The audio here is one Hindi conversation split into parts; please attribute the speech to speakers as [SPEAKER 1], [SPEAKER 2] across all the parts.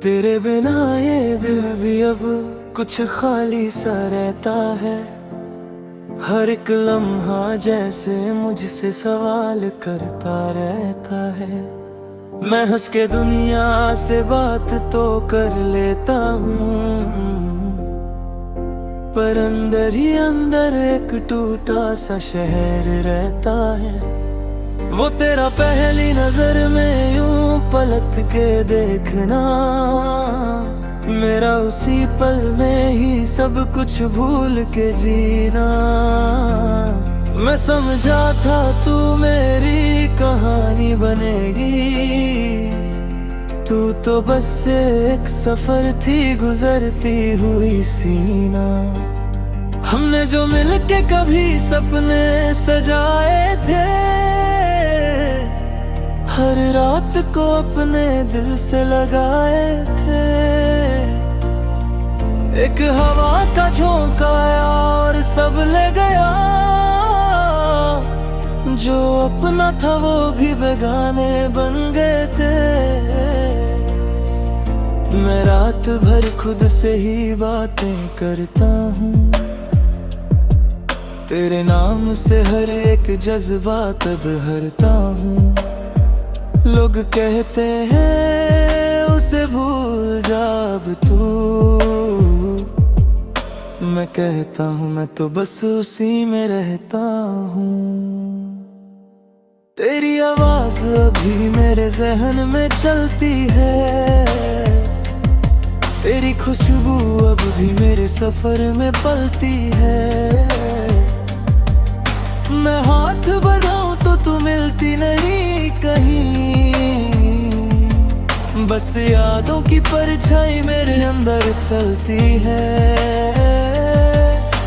[SPEAKER 1] तेरे बिना ये दिल भी अब कुछ खाली सा रहता है। हर एक लम्हा जैसे मुझसे सवाल करता रहता है। मैं हंस के दुनिया से बात तो कर लेता हूँ, पर अंदर ही अंदर एक टूटा सा शहर रहता है। वो तेरा पहली नजर में यूं पलट के देखना, मेरा उसी पल में ही सब कुछ भूल के जीना। मैं समझा था तू मेरी कहानी बनेगी, तू तो बस एक सफर थी गुजरती हुई सीना। हमने जो मिलके कभी सपने सजाए थे, हर रात को अपने दिल से लगाए थे। एक हवा का झोंका आया और सब ले गया, जो अपना था वो भी बेगाने बन गए थे। मैं रात भर खुद से ही बातें करता हूँ, तेरे नाम से हर एक जज्बात अब हरता हूँ। लोग कहते हैं उसे भूल जा अब तू, मैं कहता हूँ मैं तो बस उसी में रहता हूँ। तेरी आवाज अभी मेरे जहन में चलती है, तेरी खुशबू अब भी मेरे सफर में पलती है। मैं हाथ बढ़ाऊं तो तू मिलती नहीं कहीं, बस यादों की परछाई मेरे अंदर चलती है।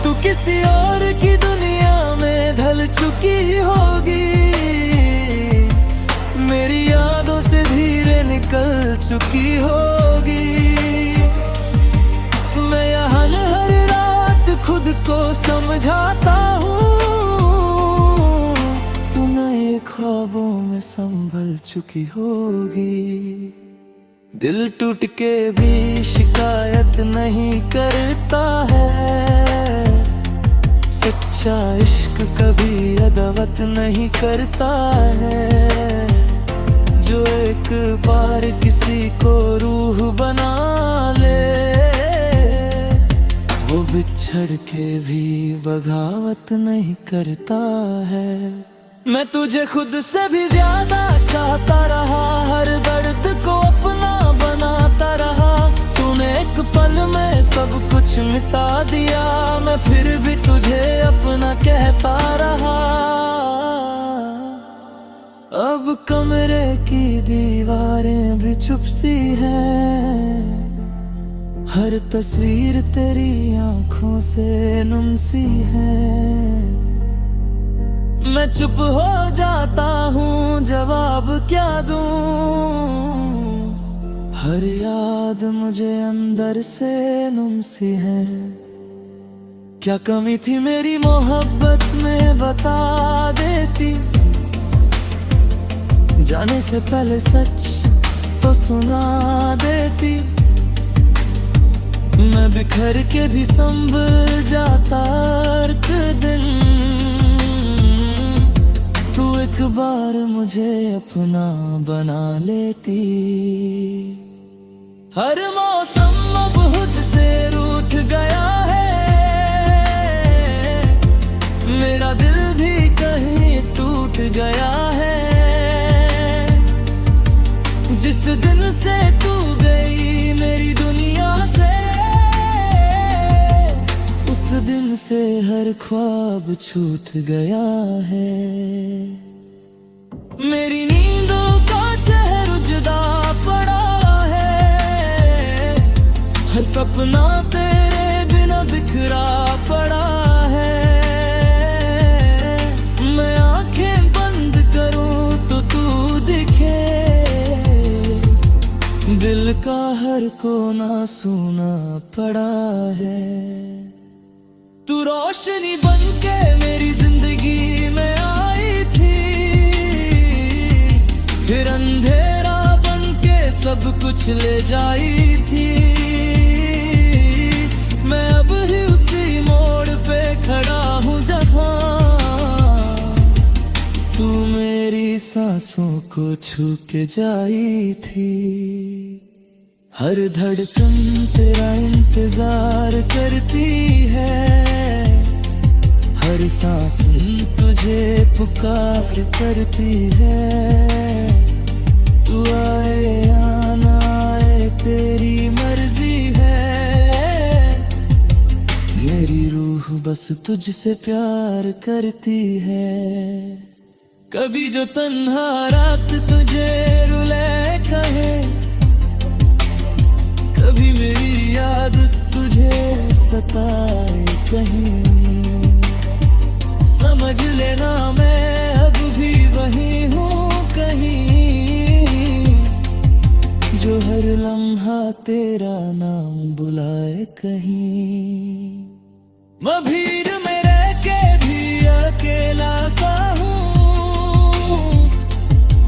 [SPEAKER 1] तू किसी और की दुनिया में ढल चुकी होगी, मेरी यादों से धीरे निकल चुकी होगी। मैं यहाँ हर रात खुद को समझाता हूँ, तू नए ख्वाबों में संभल चुकी होगी। दिल टूट के भी शिकायत नहीं करता है, सच्चा इश्क कभी अदावत नहीं करता है। जो एक बार किसी को रूह बना ले, वो बिछड़ के भी बगावत नहीं करता है। मैं तुझे खुद से भी ज्यादा चाहता रहा, हर दर्द को अपना बनाता रहा। तूने एक पल में सब कुछ मिटा दिया, मैं फिर भी तुझे अपना कहता रहा। अब कमरे की दीवारें भी चुप सी हैं, हर तस्वीर तेरी आंखों से नुम सी है। मैं चुप हो जाता हूँ, जवाब क्या दूँ, हर याद मुझे अंदर से नुम सी है। क्या कमी थी मेरी मोहब्बत में बता देती, जाने से पहले सच तो सुना देती। मैं बिखर के भी संभल जाता एक दिन, तू एक बार मुझे अपना बना लेती। हर मौसम अब खुद से रूठ गया है, मेरा दिल भी कहीं टूट गया है। जिस दिन से तू गई मेरी दुनिया से, उस दिन से हर ख्वाब छूट गया है। मेरी नींदों का शहर उजड़ा पड़ा है, हर सपना तेरे बिना बिखरा पड़ा है। मैं आंखें बंद करूं तो तू दिखे, दिल का हर कोना सूना पड़ा है। तू रोशनी बनके मेरी जिंदगी में आई थी, फिर अंधेरा बनके सब सब कुछ ले जाई थी। मैं अब ही उसी मोड़ पे खड़ा हूँ जहाँ तू मेरी सांसों को छू के जाई थी। हर धड़कन तेरा इंतजार करती है, हर सांस तुझे पुकार करती है। तू आए या ना आए तेरी मर्जी है, मेरी रूह बस तुझसे प्यार करती है। कभी जो तन्हा रात तुझे रुले कहे, कभी मेरी याद तुझे सताए कहीं, समझ लेना मैं अब भी वही हूँ कहीं, जो हर लम्हा तेरा नाम बुलाए कहीं। मैं भीड़ में रह के भी अकेला सा हूँ,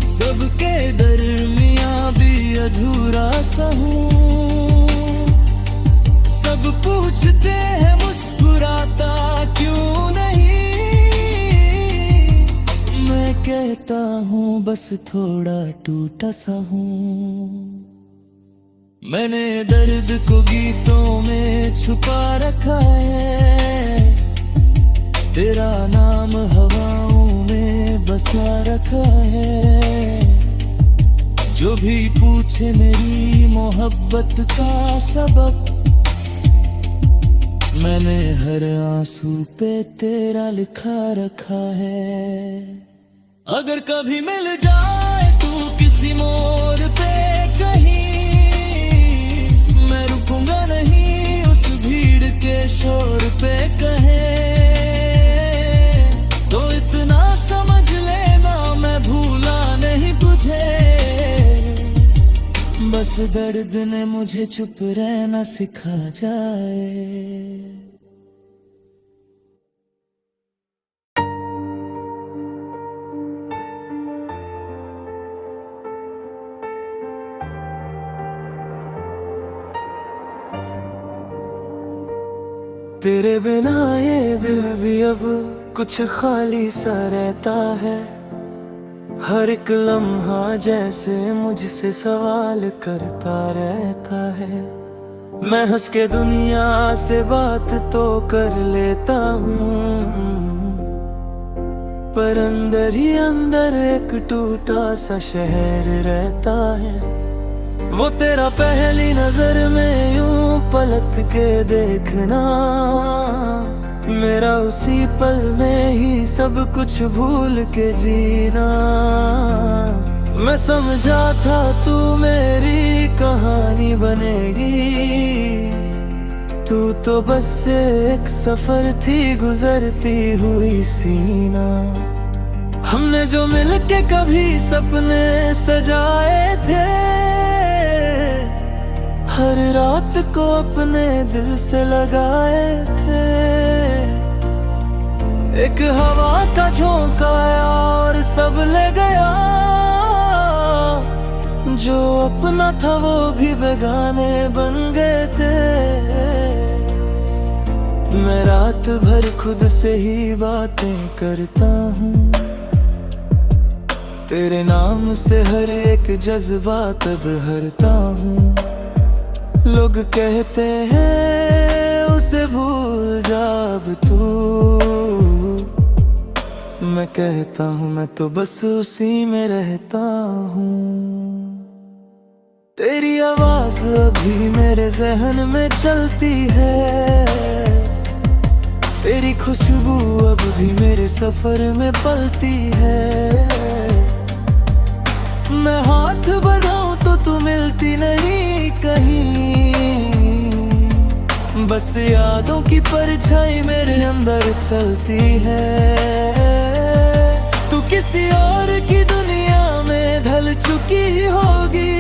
[SPEAKER 1] सबके दरमियाँ भी अधूरा सा हूँ। सब पूछते हैं मुस्कुराता क्यों नहीं, मैं कहता हूँ बस थोड़ा टूटा सा हूँ। मैंने दर्द को गीतों में छुपा रखा है, तेरा नाम हवाओं में बसा रखा है। जो भी पूछे मेरी मोहब्बत का सबब, मैंने हर आंसू पे तेरा लिखा रखा है। अगर कभी मिल जाए तू किसी मोड़ पे कहीं, मैं रुकूंगा नहीं उस भीड़ के शोर पे कहे। तो इतना समझ लेना मैं भूला नहीं तुझे, बस दर्द ने मुझे चुप रहना सिखा जाए। तेरे बिना ये दिल भी अब कुछ खाली सा रहता है, हर एक लम्हा जैसे मुझसे सवाल करता रहता है। मैं हंस के दुनिया से बात तो कर लेता हूँ, पर अंदर ही अंदर एक टूटा सा शहर रहता है। वो तेरा पहली नजर में यूं पलट के देखना, मेरा उसी पल में ही सब कुछ भूल के जीना। मैं समझा था तू मेरी कहानी बनेगी, तू तो बस एक सफर थी गुजरती हुई सीना। हमने जो मिलके कभी सपने सजाए थे, हर रात को अपने दिल से लगाए थे। एक हवा का झोंका आया और सब ले गया, जो अपना था वो भी बेगाने बन गए थे। मैं रात भर खुद से ही बातें करता हूँ, तेरे नाम से हर एक जज्बात अब हरता हूँ। लोग कहते हैं उसे भूल जा अब तू, मैं कहता हूँ मैं तो बस उसी में रहता हूँ। तेरी आवाज अभी मेरे जहन में चलती है, तेरी खुशबू अब भी मेरे सफर में पलती है। मैं हाथ बढ़ाऊं तो तू मिलती नहीं कहीं, बस यादों की परछाई मेरे अंदर चलती है। तू किसी और की दुनिया में ढल चुकी होगी,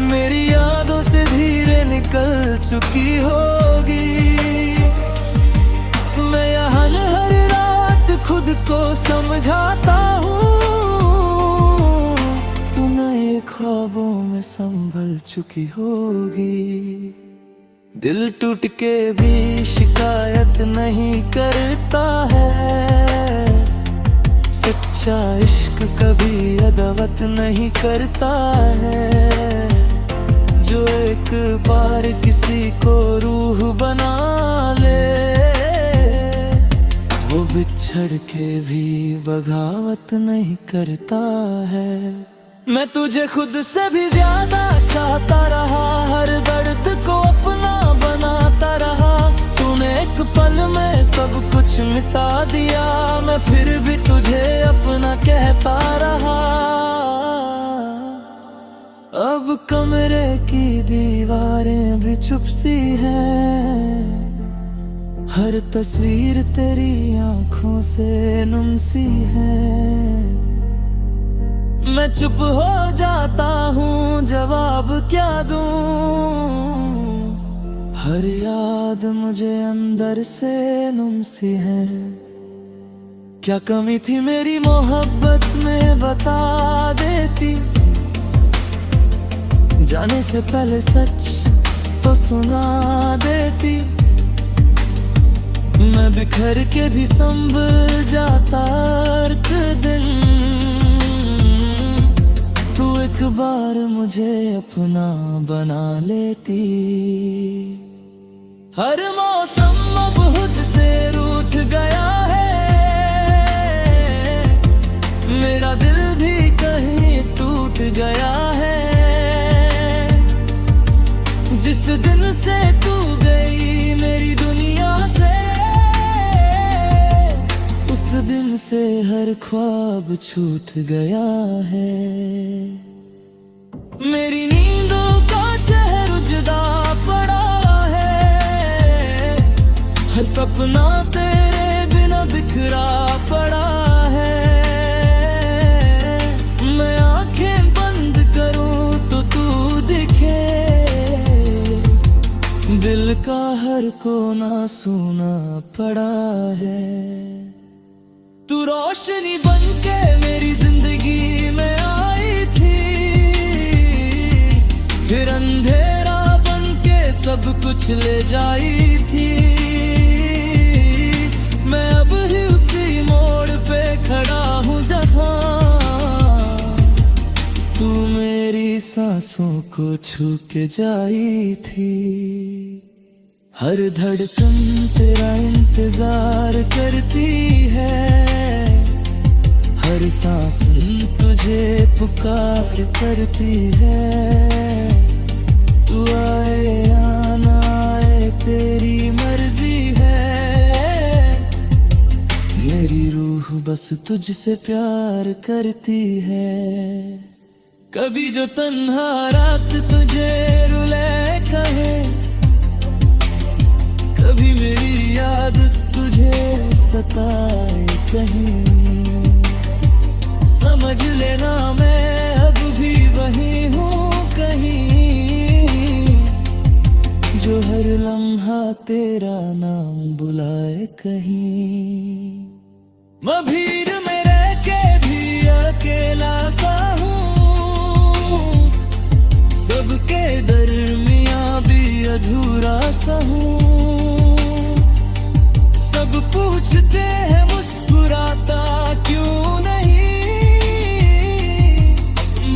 [SPEAKER 1] मेरी यादों से धीरे निकल चुकी होगी। मैं यहाँ हर रात खुद को समझाता हूँ, तू नए ख्वाबों में संभल चुकी होगी। दिल टूट के भी शिकायत नहीं करता है, सच्चा इश्क कभी अदावत नहीं करता है। जो एक बार किसी को रूह बना ले, वो बिछड़ के भी बगावत नहीं करता है। मैं तुझे खुद से भी ज्यादा चाहता रहा, हर दर्द को अपना बनाता रहा। तूने एक पल में सब कुछ मिटा दिया, मैं फिर भी तुझे अपना कहता रहा। अब कमरे की दीवारें भी चुप सी हैं, हर तस्वीर तेरी आंखों से नम सी है। मैं चुप हो जाता हूँ, जवाब क्या दूँ। हर याद मुझे अंदर से नम सी है। क्या कमी थी मेरी मोहब्बत में बता देती, जाने से पहले सच तो सुना देती। मैं बिखर के भी संभल जाता एक दिन, तू एक बार मुझे अपना बना लेती। हर मौसम अब खुद से रूठ गया है, मेरा दिल भी कहीं टूट गया है। जिस दिन से तू गई मेरी दुनिया से, उस दिन से हर ख्वाब छूट गया है। मेरी नींदों का शहर उजड़ा पड़ा है, हर सपना तेरे बिना बिखरा पड़ा है। मैं आंखें बंद करूं तो तू दिखे, दिल का हर कोना सूना पड़ा है। तू रोशनी बनके मेरी जिंदगी में आई थी, फिर अंधेरा बनके सब कुछ ले जाई थी। मैं अब ही उसी मोड़ पे खड़ा हूँ जहाँ तू मेरी सांसों को छू के जाई थी। हर धड़कन तेरा इंतजार करती है, हर सांस तुझे पुकार करती है। तू आए या ना आए तेरी मर्जी है, मेरी रूह बस तुझसे प्यार करती है। कभी जो तन्हा रात तुझे रुले कहे, कभी मेरी याद तुझे सताए कहीं, समझ लेना मैं अब भी वही हूँ कहीं, जो हर लम्हा तेरा नाम बुलाए कहीं। मैं भीड़ में रह के भी अकेला सा हूँ, सबके दरमियाँ भी अधूरा सा हूँ। सब पूछते हैं मुस्कुराता क्यों नहीं,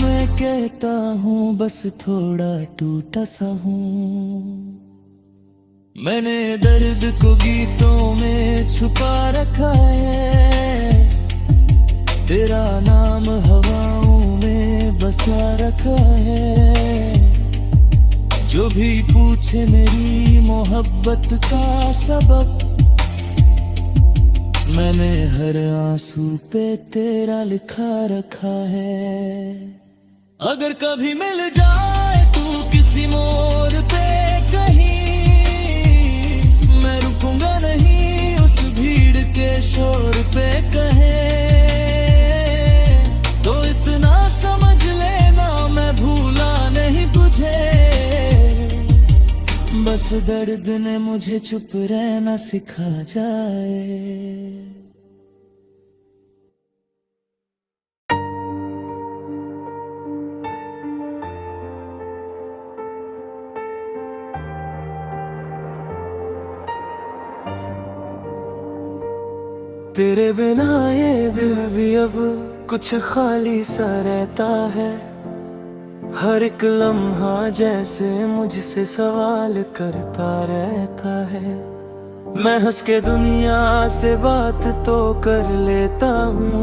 [SPEAKER 1] मैं कहता हूँ बस थोड़ा टूटा सा हूँ। मैंने दर्द को गीतों में छुपा रखा है, तेरा नाम हवाओं में बसा रखा है। जो भी पूछे मेरी मोहब्बत का सबक, मैंने हर आंसू पे तेरा लिखा रखा है। अगर कभी मिल जाए तू किसी मोड़ पे कहीं, मैं रुकूंगा नहीं उस भीड़ के शोर पे कहीं। तो इतना समझ लेना मैं भूला नहीं तुझे, बस दर्द ने मुझे चुप रहना सिखा जाए। तेरे बिना ये दिल भी अब कुछ खाली सा रहता है। हर एक लम्हा जैसे मुझसे सवाल करता रहता है। मैं हंस के दुनिया से बात तो कर लेता हूँ,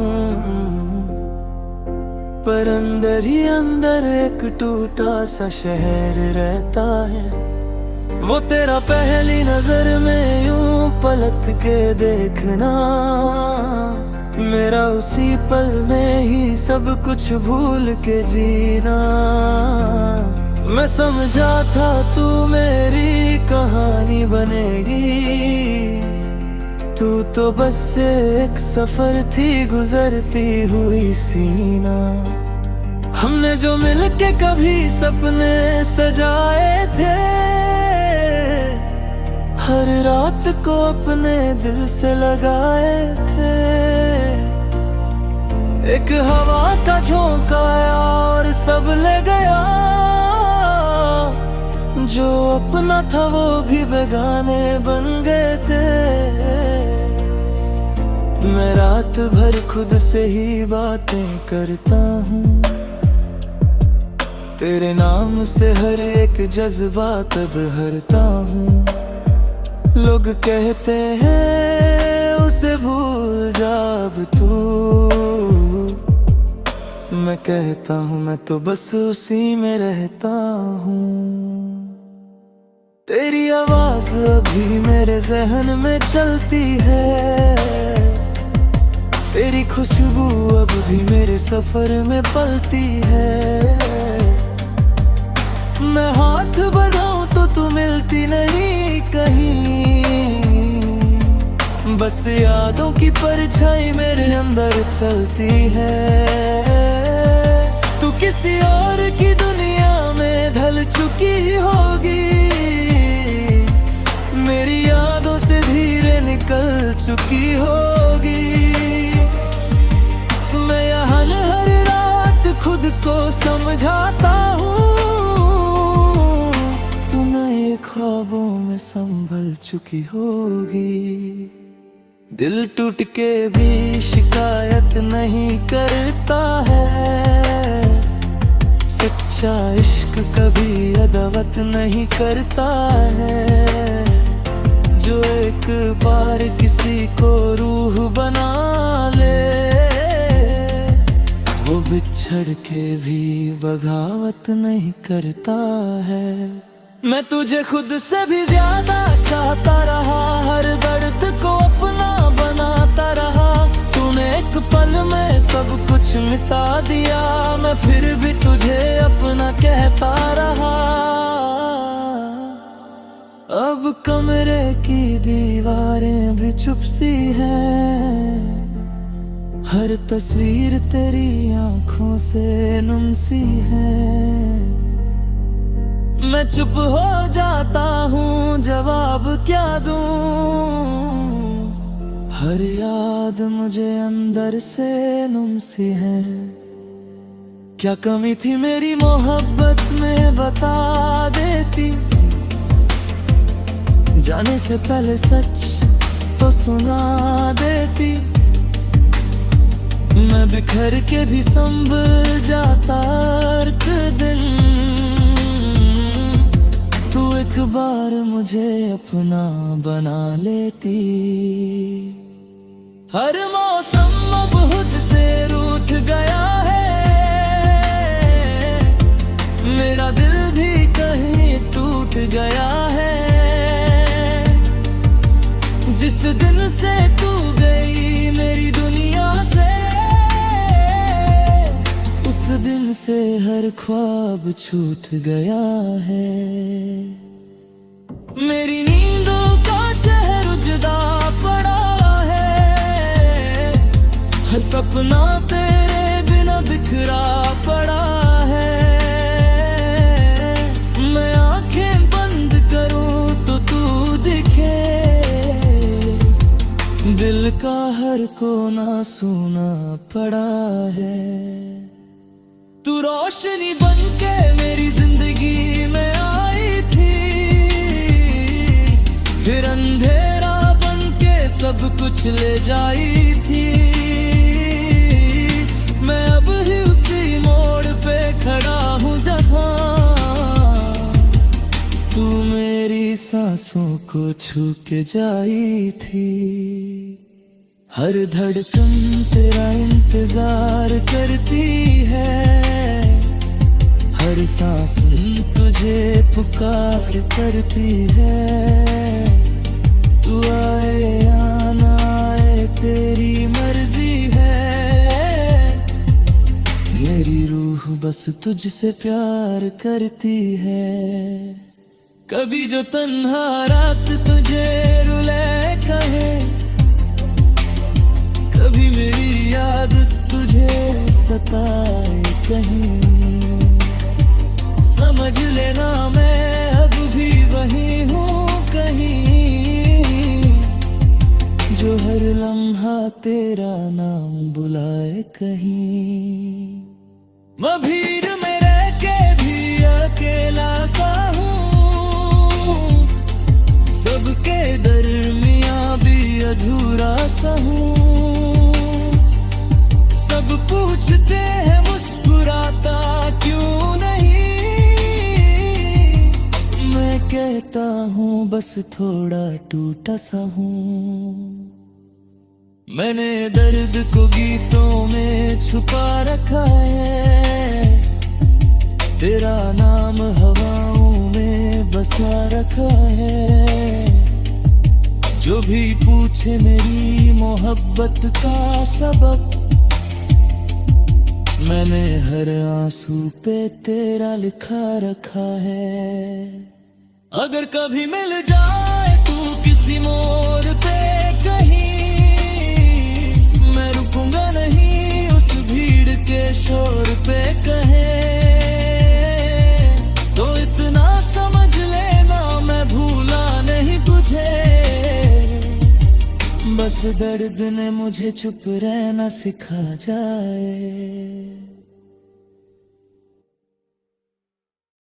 [SPEAKER 1] पर अंदर ही अंदर एक टूटा सा शहर रहता है। वो तेरा पहली नजर में यूं पलट के देखना, मेरा उसी पल में ही सब कुछ भूल के जीना। मैं समझा था तू मेरी कहानी बनेगी, तू तो बस एक सफर थी गुजरती हुई सीना। हमने जो मिलके कभी सपने सजाए थे, हर रात को अपने दिल से लगाए थे। एक हवा का झोंका आया और सब ले गया, जो अपना था वो भी बेगाने बन गए थे। मैं रात भर खुद से ही बातें करता हूँ, तेरे नाम से हर एक जज्बात अब हरता हूँ। लोग कहते हैं उसे भूल जा अब तू, मैं कहता हूँ मैं तो बस उसी में रहता हूँ। तेरी आवाज अभी मेरे जहन में चलती है, तेरी खुशबू अब भी मेरे सफर में पलती है। मैं हाथ बढ़ाऊं तो तू मिलती नहीं कहीं, बस यादों की परछाई मेरे अंदर चलती है। तू किसी और की दुनिया में ढल चुकी होगी, मेरी यादों से धीरे निकल चुकी होगी। मैं यहाँ हर रात खुद को समझाता हूँ, तू नए ख्वाबों में संभल चुकी होगी। दिल टूट के भी शिकायत नहीं करता है, सच्चा इश्क कभी अदावत नहीं करता है। जो एक बार किसी को रूह बना ले, वो बिछड़ के भी बगावत नहीं करता है। मैं तुझे खुद से भी ज्यादा चाहता रहा, हर दर्द को अपना बनाता रहा। तूने एक पल में सब कुछ मिटा दिया, मैं फिर भी तुझे अपना कहता रहा। अब कमरे की दीवारें भी चुप सी हैं, हर तस्वीर तेरी आंखों से नुम सी है। मैं चुप हो जाता हूँ, जवाब क्या दूँ, हर याद मुझे अंदर से नुम सी है। क्या कमी थी मेरी मोहब्बत में बता देती, जाने से पहले सच तो सुना देती। मैं बिखर के भी संभल जाता एक दिन, तू एक बार मुझे अपना बना लेती। हर मौसम अब मुझसे रूठ गया है, मेरा दिल भी कहीं टूट गया है। जिस दिन से तू गई मेरी दुनिया से, उस दिन से हर ख्वाब छूट गया है। मेरी नींदों का शहर उजड़ा पड़ा है, हर सपना तेरे बिना बिखरा पड़ा है। मैं आंखें बंद करूं तो तू दिखे, दिल का हर कोना सूना पड़ा है। तू रोशनी बनके मेरी जिंदगी में आई थी, फिर अंधेरा बनके सब कुछ ले जाई थी। मैं अब ही उसी मोड़ पे खड़ा हूँ जहाँ तू मेरी सांसों को छू के जाई थी। हर धड़कन तेरा इंतजार करती है, हर सांस तुझे पुकार करती है। तू आए या ना आए तेरी मर्जी है, मेरी रूह बस तुझसे प्यार करती है। कभी जो तन्हा रात तुझे रुले कहे, कभी मेरी याद तुझे सताए कहीं, समझ लेना मैं अब भी वही हूँ कहीं, जो हर लम्हा तेरा नाम बुलाए कहीं। मैं भीड़ में रह के भी अकेला सा हूँ, सबके दरमियाँ भी अधूरा सा हूँ। सब पूछते हैं मुस्कुराता क्यों नहीं, मैं कहता हूँ बस थोड़ा टूटा सा हूँ। मैंने दर्द को गीतों में छुपा रखा है, तेरा नाम हवाओं में बसा रखा है। जो भी पूछे मेरी मोहब्बत का सबब, मैंने हर आंसू पे तेरा लिखा रखा है। अगर कभी मिल जाए तू किसी मोड़ पे कहीं, मैं रुकूंगा नहीं उस भीड़ के शोर पे कहे। तो इतना समझ लेना मैं भूला नहीं तुझे, बस दर्द ने मुझे चुप रहना सिखा जाए।